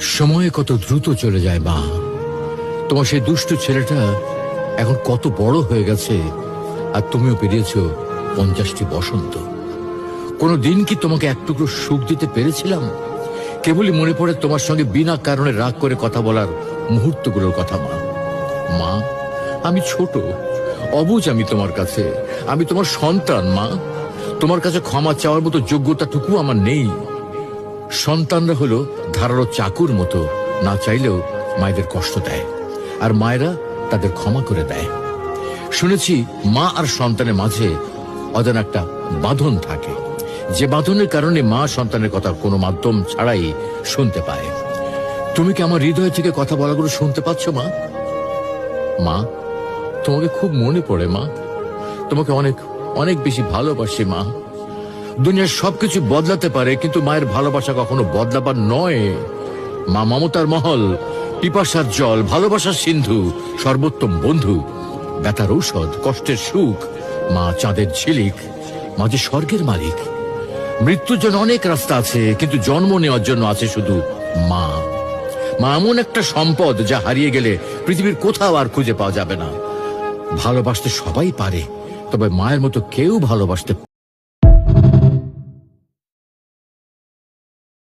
সময় কত দ্রুত চলে যায় মা। তোমার সেই দুষ্টু ছেলেটা এখন কত বড় হয়ে গেছে, আর তুমিও পেরিয়েছ 50টি বসন্ত। কোনো দিন কি তোমাকে এক টুকরো সুখ দিতে পেরেছিলাম? কেবলই মনে পড়ে তোমার সঙ্গে বিনা কারণে রাগ করে কথা বলার মুহূর্তগুলোর কথা। মা, মা, আমি ছোট, অবুঝ আমি তোমার কাছে। আমি তোমার সন্তান মা। তোমার কাছে ক্ষমা চাওয়ার মতো যোগ্যতাটুকু আমার নেই। সন্তানরা হলো ধারালো চাকুর মতো, না চাইলেও মায়েদের কষ্ট দেয়, আর মায়েরা তাদের ক্ষমা করে দেয়। শুনেছি মা আর সন্তানের মাঝে অজানা একটা বাঁধন থাকে, যে বাঁধনের কারণে মা সন্তানের কথা কোনো মাধ্যম ছাড়াই শুনতে পায়। তুমি কি আমার হৃদয় থেকে কথা বলাগুলো শুনতে পাচ্ছ মা? মা, তোমাকে খুব মনে পড়ে মা। তোমাকে অনেক অনেক বেশি ভালোবাসি মা। দুনিয়ার সবকিছু বদলাতে পারে, কিন্তু মায়ের ভালোবাসা কখনো বদলাবার নয়। মা মমতার মহল, পিপাসার জল, ভালোবাসার সিন্ধু, সর্বোত্তম বন্ধু, ব্যথার ঔষধ, কষ্টের সুখ। মা চাঁদের ঝিলিক, মা যে স্বর্গের মালিক। মৃত্যুর জন্য অনেক রাস্তা আছে, কিন্তু জন্ম নেওয়ার জন্য আছে শুধু মা। মা এমন একটা সম্পদ, যা হারিয়ে গেলে পৃথিবীর কোথাও আর খুঁজে পাওয়া যাবে না। ভালোবাসতে সবাই পারে, তবে মায়ের মতো কেউ ভালোবাসতে